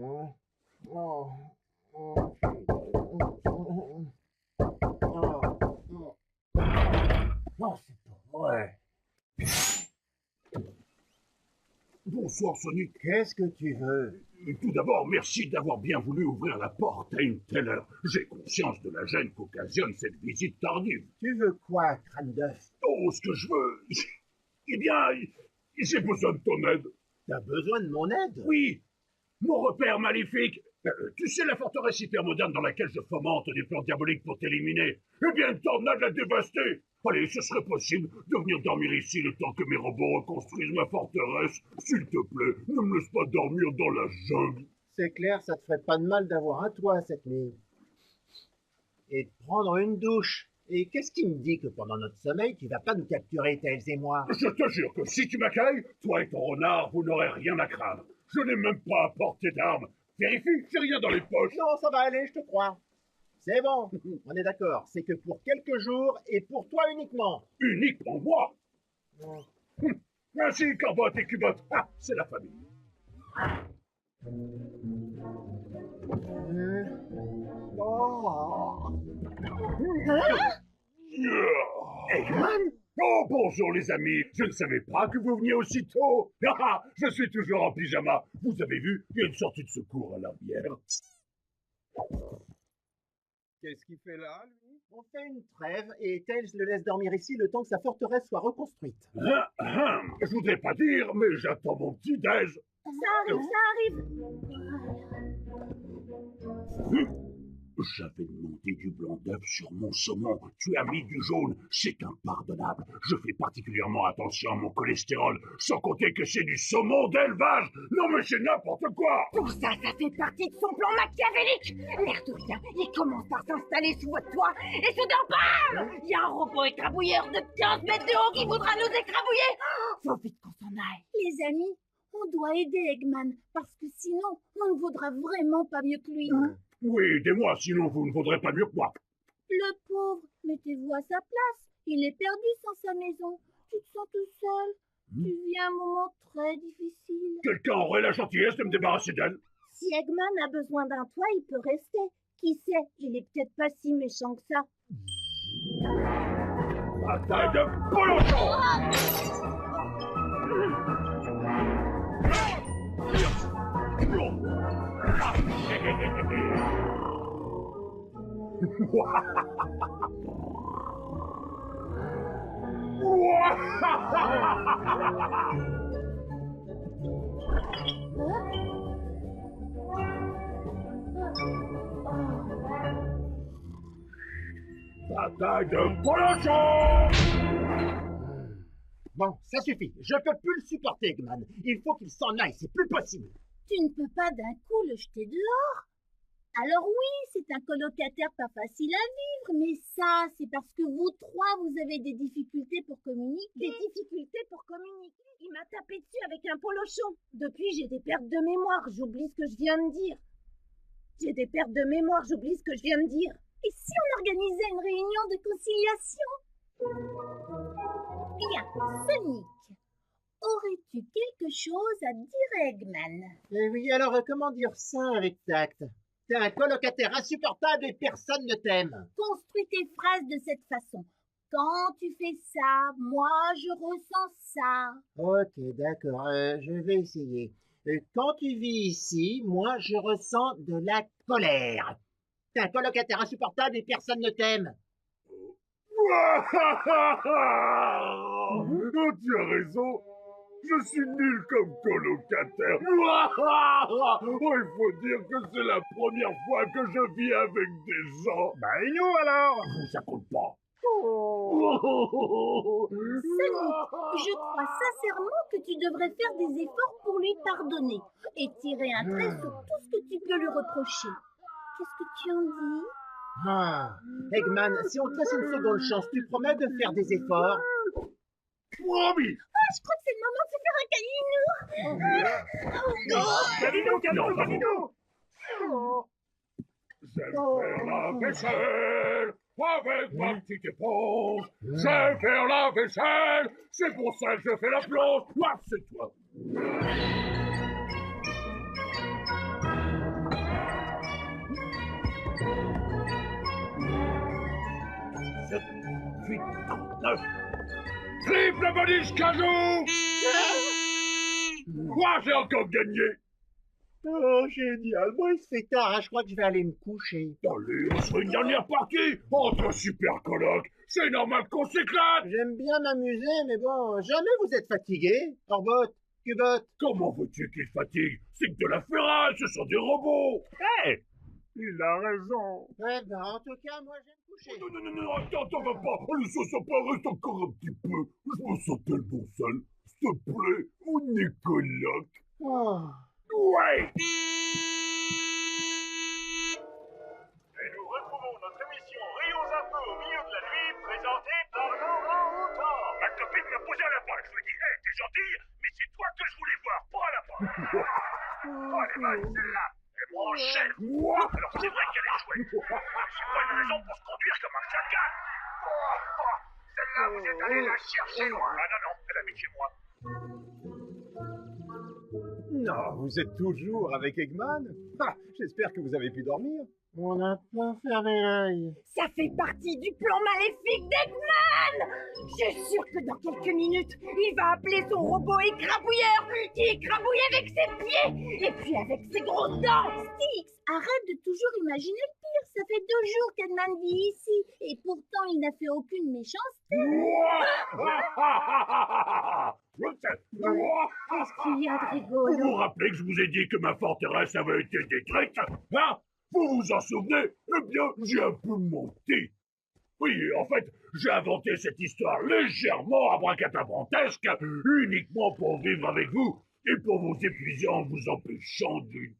Oh, oh, oh, oh, oh. Non, c'est pas vrai. Bonsoir Sonic. Qu'est-ce que tu veux? Tout d'abord, merci d'avoir bien voulu ouvrir la porte à une telle heure. J'ai conscience de la gêne qu'occasionne cette visite tardive. Tu veux quoi, crâne d'œuf? Oh, ce que je veux... Eh bien, j'ai besoin de ton aide. T'as besoin de mon aide? Oui, mon repère maléfique. Tu sais la forteresse hyper moderne dans laquelle je fomente des plans diaboliques pour t'éliminer? Eh bien, une tornade l'a dévastée. Allez, ce serait possible de venir dormir ici le temps que mes robots reconstruisent ma forteresse. S'il te plaît, ne me laisse pas dormir dans la jungle. C'est clair, ça te ferait pas de mal d'avoir un toit cette nuit. Et de prendre une douche. Et qu'est-ce qui me dit que pendant notre sommeil, tu vas pas nous capturer, Tails et moi? Je te jure que si tu m'accueilles, toi et ton renard, vous n'aurez rien à craindre. Je n'ai même pas à portée d'armes. Vérifie, j'ai rien dans les poches. Non, ça va aller, je te crois. C'est bon, on est d'accord. C'est que pour quelques jours et pour toi uniquement. Uniquement moi? Oh. Ainsi, Corbotte et Cubotte, ah, c'est la famille. Oh. Eggman? Oh, bonjour les amis, je ne savais pas que vous veniez aussitôt. Ah, je suis toujours en pyjama. Vous avez vu, il y a une sortie de secours à l'arrière. Qu'est-ce qu'il fait là, lui? On fait une trêve et Tails le laisse dormir ici le temps que sa forteresse soit reconstruite. Je voudrais pas dire, mais j'attends mon petit déj. Ça arrive. J'avais demandé du blanc d'œuf sur mon saumon. Tu as mis du jaune. C'est impardonnable. Je fais particulièrement attention à mon cholestérol, sans compter que c'est du saumon d'élevage. Non mais c'est n'importe quoi. Tout ça, ça fait partie de son plan machiavélique. L'air de rien, il commence à s'installer sous votre toit. Et soudain, bam! Il y a un robot écrabouilleur de 15 mètres de haut qui voudra nous écrabouiller. Faut vite qu'on s'en aille. Les amis, on doit aider Eggman, parce que sinon, on ne vaudra vraiment pas mieux que lui. Oui, aidez-moi, sinon vous ne vaudrez pas mieux que moi. Le pauvre, mettez-vous à sa place. Il est perdu sans sa maison. Tu te sens tout seul. Tu vis un moment très difficile. Quelqu'un aurait la gentillesse de me débarrasser d'elle? Si Eggman a besoin d'un toit, il peut rester. Qui sait, il est peut-être pas si méchant que ça. Bataille de Polochon! Bataille de Polochon! Bon, ça suffit. Je peux plus le supporter, Eggman. Il faut qu'il s'en aille, c'est plus possible. Tu ne peux pas d'un coup le jeter dehors. Alors oui, c'est un colocataire pas facile à vivre, mais ça, c'est parce que vous trois, vous avez des difficultés pour communiquer. Des difficultés pour communiquer? Il m'a tapé dessus avec un polochon. Depuis, j'ai des pertes de mémoire, j'oublie ce que je viens de dire. J'ai des pertes de mémoire, j'oublie ce que je viens de dire. Et si on organisait une réunion de conciliation? Bien, Sonic, aurais-tu quelque chose à dire à Eggman? Eh oui, alors comment dire ça avec tact? T'es un colocataire insupportable et personne ne t'aime. Construis tes phrases de cette façon. Quand tu fais ça, moi je ressens ça. Ok, d'accord, je vais essayer. Quand tu vis ici, moi je ressens de la colère. T'es un colocataire insupportable et personne ne t'aime. Oh, tu as raison. Je suis nul comme colocataire. Oh, il faut dire que c'est la première fois que je vis avec des gens. Bah et nous alors? Ça compte pas. Sonic, je crois sincèrement que tu devrais faire des efforts pour lui pardonner et tirer un trait sur tout ce que tu peux lui reprocher. Qu'est-ce que tu en dis? Ah, Eggman, si on te laisse une seconde chance, tu promets de faire des efforts? Promis. Je crois que c'est le moment de se faire un câlinou. Câlinou, câlinou. Je vais faire la vaisselle avec ma petite éponge. Je vais faire la vaisselle. C'est pour ça que je fais la plonge. Moi, c'est toi. 37, 8, 39. Triple bonus cajou! Moi, j'ai encore gagné! Oh, génial. Moi, il se fait tard, hein. Je crois que je vais aller me coucher. Allez, on se fait une dernière partie! Entre super colocs, c'est normal qu'on s'éclate! J'aime bien m'amuser, mais bon, jamais vous êtes fatigué. Orbot, Cubot. Comment veux-tu qu'ils fatiguent? C'est que de la ferraille, ce sont des robots! Hé, il a raison. Ouais, ben, en tout cas, moi, je vais me coucher. Non, non, non, non, attends, va pas! Allez, ça pas, reste encore un petit peu! Je me sens tellement seul! S'il te plaît, on est colocs! Oh. Ouais! Et nous retrouvons notre émission Rions un peu au milieu de la nuit, présentée par Laurent Houtan. Ma copine m'a posé un lapin, je lui ai dit, hey, t'es gentille, mais c'est toi que je voulais voir, pas un lapin! Oh, elle est bonne, celle-là! Elle me rend chef! Alors c'est vrai qu'elle est chouette! C'est pas une raison pour se conduire comme un chacal! Celle-là, vous êtes allé la chercher loin! Ah non, non, elle habite chez moi! Non, vous êtes toujours avec Eggman? Ah, j'espère que vous avez pu dormir. On n'a pas fermé l'œil. Ça fait partie du plan maléfique d'Eggman! Je suis sûre que dans quelques minutes, il va appeler son robot écrabouilleur qui écrabouille avec ses pieds et puis avec ses grosses dents! Styx, arrête de toujours imaginer le pire. Ça fait 2 jours qu'Eggman vit ici. Et pourtant, il n'a fait aucune méchanceté. Qu'est-ce qu'il y a de Vous rigolo? vous rappelez que je vous ai dit que ma forteresse avait été détruite? Hein? Vous vous en souvenez? Eh bien, j'ai un peu menti. Oui, en fait, j'ai inventé cette histoire légèrement abracadabrantesque uniquement pour vivre avec vous et pour vous épuiser en vous empêchant de...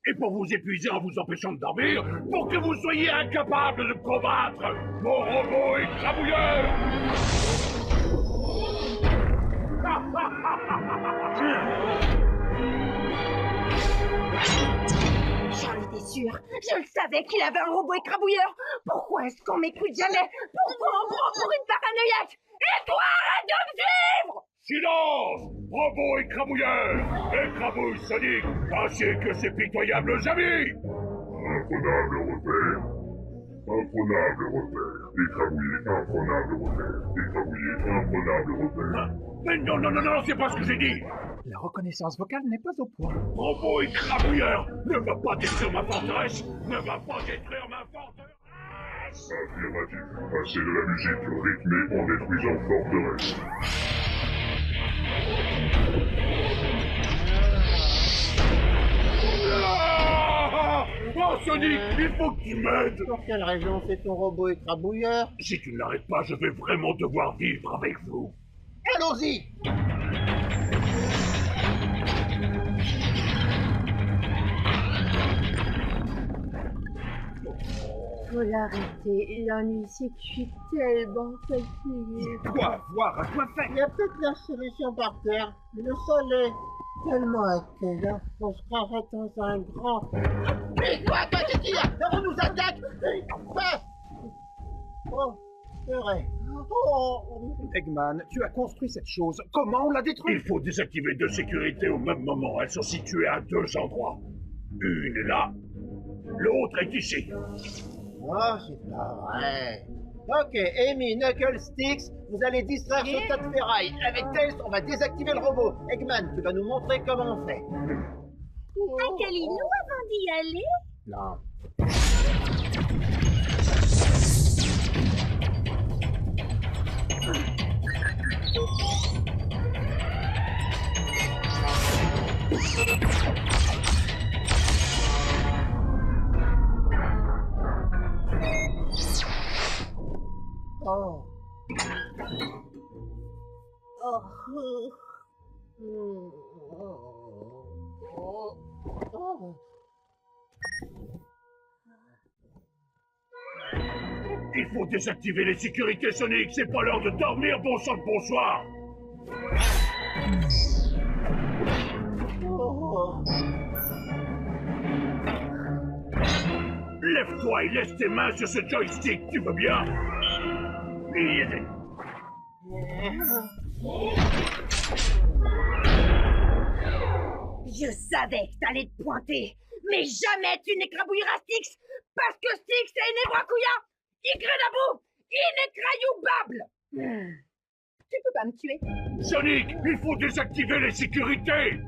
Et pour vous épuiser en vous empêchant de dormir, pour que vous soyez incapables de combattre mon robot écrabouilleur! J'en étais sûre. Je le savais qu'il avait un robot écrabouilleur. Pourquoi est-ce qu'on m'écoute jamais? Pourquoi on me prend pour une paranoïaque? Et toi, arrête de me suivre! Silence! Robot écrabouilleur! Écrabouille Sonic, ainsi que ses pitoyables amis! Imprenable repère. Imprenable repère. Écrabouillé, imprenable repère. Écrabouillé, imprenable repère. Mais non, non, non, non, c'est pas ce que j'ai dit! La reconnaissance vocale n'est pas au point. Robot écrabouilleur ne va pas détruire ma forteresse! Ne va pas détruire ma forteresse! Affirmatif. Passez de la musique rythmée en détruisant forteresse. Oh Sonic, il faut que tu m'aides! Pour quelle raison c'est ton robot écrabouilleur? Si tu ne l'arrêtes pas, je vais vraiment devoir vivre avec vous. Allons-y! Faut l'arrêter. La musique, je suis tellement fatiguée. Il doit avoir à quoi faire. Il y a peut-être la solution par terre. Le sol est tellement accueillant. On se croirait dans un grand... Mais toi, qu'est-ce qu'il y a? On nous attaque! Oh, c'est vrai. Oh. Eggman, tu as construit cette chose. Comment on l'a Il détruite? faut désactiver 2 sécurités au même moment. Elles sont situées à 2 endroits. Une est là, l'autre est ici. Oh, c'est pas vrai. Ok, Amy, Knuckles, Styx, vous allez distraire ce tas de ferraille. Avec Tails, on va désactiver le robot. Eggman, tu vas nous montrer comment on fait. Installez-nous avant d'y aller. Non. Oh. Oh. Oh. Il faut désactiver les sécurités Sonic. C'est pas l'heure de dormir, bon sang de bonsoir. Oh. Lève-toi et laisse tes mains sur ce joystick, tu veux bien? Je savais que t'allais te pointer. Mais jamais tu n'écrabouilleras Styx. Parce que Styx est une ébracouilla. Igrenabou, inécrayoubable. Tu peux pas me tuer. Sonic, il faut désactiver les sécurités.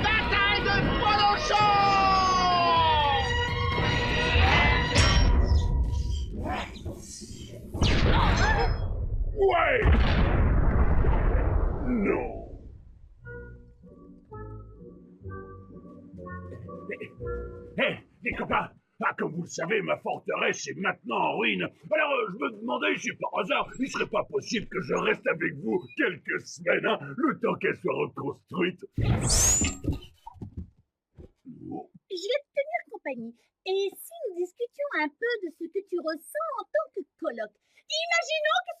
Bataille de Polochon! Ouais. Non. Hé, les copains, comme vous le savez, ma forteresse est maintenant en ruine. Alors, je me demandais si par hasard, il serait pas possible que je reste avec vous quelques semaines, hein, le temps qu'elle soit reconstruite. Je vais te tenir compagnie. Et si nous discutions un peu de ce que tu ressens en tant que coloc? Imaginons que